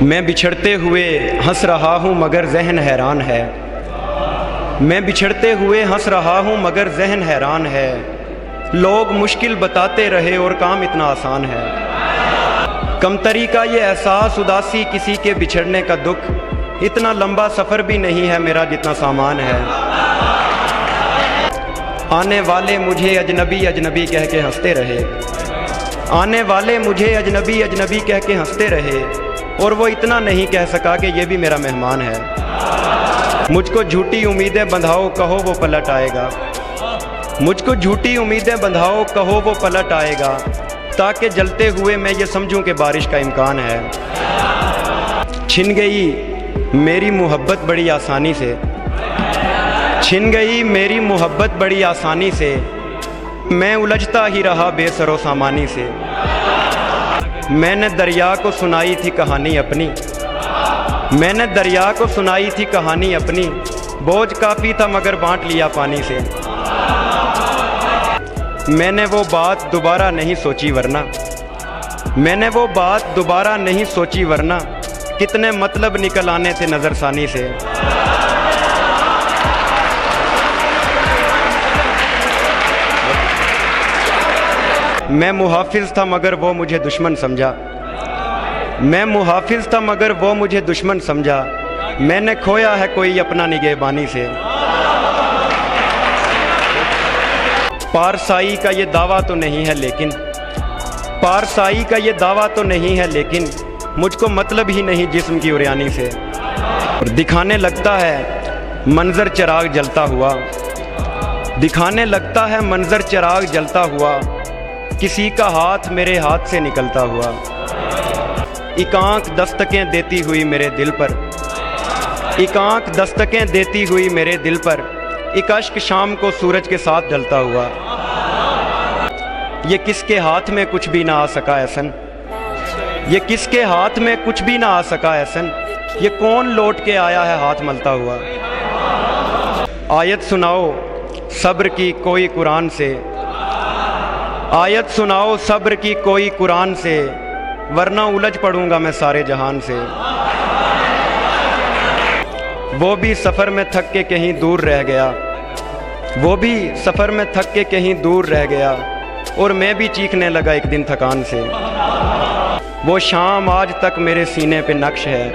मैं बिछड़ते हुए हंस रहा हूँ मगर जहन हैरान है। मैं बिछड़ते हुए हंस रहा हूँ मगर जहन हैरान है। लोग मुश्किल बताते रहे और काम इतना आसान है। कमतरी का ये एहसास, उदासी किसी के बिछड़ने का दुख, इतना लंबा सफ़र भी नहीं है मेरा जितना सामान है। आने वाले मुझे अजनबी अजनबी कह के हंसते रहे। आने वाले मुझे अजनबी अजनबी कह के हंसते रहे, और वो इतना नहीं कह सका कि ये भी मेरा मेहमान है। मुझको झूठी उम्मीदें बंधाओ, कहो वो पलट आएगा। मुझको झूठी उम्मीदें बंधाओ, कहो वो पलट आएगा, ताकि जलते हुए मैं ये समझूं कि बारिश का इम्कान है। छिन गई मेरी मोहब्बत बड़ी आसानी से, छिन गई मेरी मोहब्बत बड़ी आसानी से, मैं उलझता ही रहा बेसरो सामानी से। मैंने दरिया को सुनाई थी कहानी अपनी, मैंने दरिया को सुनाई थी कहानी अपनी, बोझ काफ़ी था मगर बांट लिया पानी से। मैंने वो बात दोबारा नहीं सोची वरना, मैंने वो बात दोबारा नहीं सोची वरना, कितने मतलब निकल आने थे नज़रसानी से। मैं मुहाफिज था मगर वो मुझे दुश्मन समझा, मैं मुहाफिज था मगर वो मुझे दुश्मन समझा। मैंने खोया है कोई अपना निगहबानी से। पारसाई का ये दावा तो नहीं है लेकिन, पारसाई का ये दावा तो नहीं है लेकिन, मुझको मतलब ही नहीं जिस्म की उरियानी से। और दिखाने लगता है मंजर चिराग जलता हुआ, दिखाने लगता है मंजर चिराग जलता हुआ, किसी का हाथ मेरे हाथ से निकलता हुआ। एक आँख दस्तकें देती हुई मेरे दिल पर, एक आँख दस्तकें देती हुई मेरे दिल पर, एक अश्क शाम को सूरज के साथ ढलता हुआ। ये किसके हाथ में कुछ भी ना आ सका एहसन, ये किसके हाथ में कुछ भी ना आ सका एहसन, ये कौन लौट के आया है हाथ मलता हुआ। आयत सुनाओ सब्र की कोई कुरान से, आयत सुनाओ सब्र की कोई कुरान से, वरना उलझ पड़ूंगा मैं सारे जहान से। वो भी सफ़र में थक के कहीं दूर रह गया, वो भी सफ़र में थक के कहीं दूर रह गया, और मैं भी चीखने लगा एक दिन थकान से। वो शाम आज तक मेरे सीने पे नक्श है,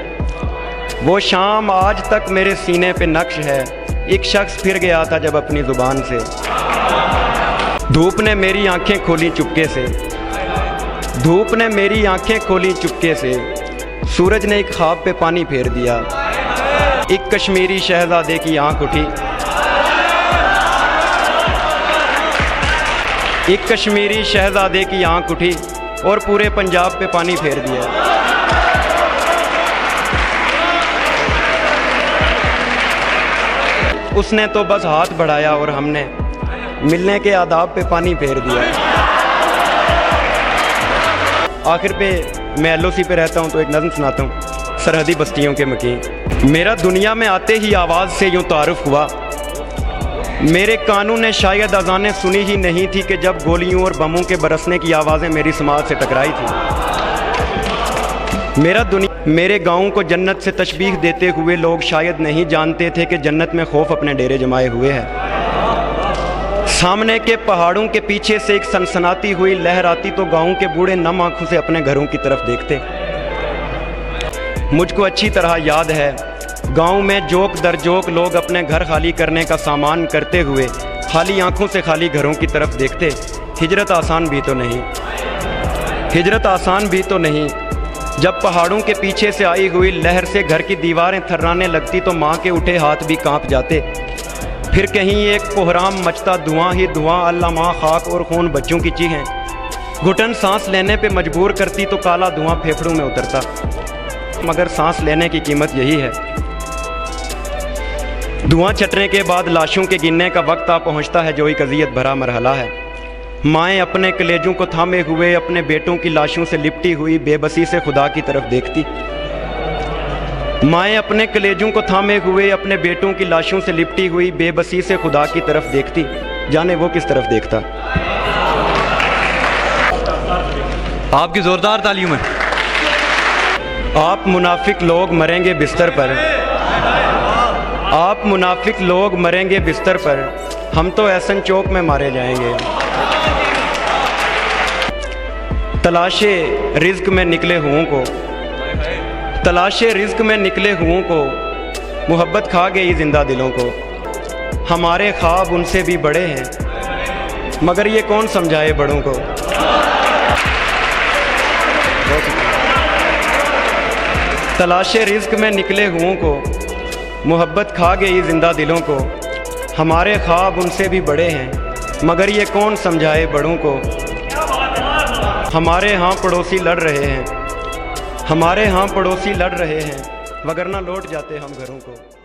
वो शाम आज तक मेरे सीने पे नक्श है, एक शख्स फिर गया था जब अपनी ज़ुबान से। धूप ने मेरी आंखें खोली चुपके से, धूप ने मेरी आंखें खोली चुपके से, सूरज ने एक ख्वाब पे पानी फेर दिया। एक कश्मीरी शहजादे की आंख उठी, एक कश्मीरी शहजादे की आंख उठी, और पूरे पंजाब पे पानी फेर दिया। उसने तो बस हाथ बढ़ाया और हमने मिलने के आदाब पे पानी फेर दिया। आखिर पे मैं LOC पे रहता हूँ तो एक नज़्म सुनाता हूँ, सरहदी बस्तियों के मकीन। मेरा दुनिया में आते ही आवाज़ से यूँ तारुफ हुआ, मेरे कानों ने शायद अज़ानें सुनी ही नहीं थी कि जब गोलियों और बमों के बरसने की आवाज़ें मेरी समाज से टकराई थी। मेरे गाँव को जन्नत से तशबीह देते हुए लोग शायद नहीं जानते थे कि जन्नत में खौफ अपने डेरे जमाए हुए है। सामने के पहाड़ों के पीछे से एक सनसनाती हुई लहर आती तो गाँव के बूढ़े नम आंखों से अपने घरों की तरफ देखते। मुझको अच्छी तरह याद है गांव में जोक दर जोक लोग अपने घर खाली करने का सामान करते हुए खाली आंखों से खाली घरों की तरफ देखते। हिजरत आसान भी तो नहीं, हिजरत आसान भी तो नहीं। जब पहाड़ों के पीछे से आई हुई लहर से घर की दीवारें थर्राने लगती तो माँ के उठे हाथ भी कांप जाते। फिर कहीं एक कोहराम मचता, धुआं ही धुआं, अल्लाह माँ खाक और खून बच्चों की चीखें घुटन सांस लेने पे मजबूर करती तो काला धुआं फेफड़ों में उतरता। मगर सांस लेने की कीमत यही है। धुआं छटने के बाद लाशों के गिनने का वक्त आ पहुँचता है जो एक अज़ियत भरा मरहला है। माएँ अपने कलेजों को थामे हुए अपने बेटों की लाशों से लिपटी हुई बेबसी से खुदा की तरफ देखती। माएँ अपने कलेजों को थामे हुए अपने बेटों की लाशों से लिपटी हुई बेबसी से खुदा की तरफ देखती, जाने वो किस तरफ देखता। आपकी ज़ोरदार तालियों में। आप मुनाफिक लोग मरेंगे बिस्तर पर, आप मुनाफिक लोग मरेंगे बिस्तर पर, हम तो ऐसन चौक में मारे जाएंगे। तलाशे रिज़्क में निकले हुओं को, तलाशे रिज़्क में निकले हुओं को, मोहब्बत खा गई जिंदा दिलों को। हमारे ख्वाब उनसे भी बड़े हैं, मगर ये कौन समझाए बड़ों को। तलाशे रिज़्क में निकले हुओं को, मोहब्बत खा गई जिंदा दिलों को। हमारे ख्वाब उनसे भी बड़े हैं, मगर ये कौन समझाए बड़ों को। हमारे यहाँ पड़ोसी लड़ रहे हैं, हमारे यहाँ पड़ोसी लड़ रहे हैं, वगरना लौट जाते हम घरों को।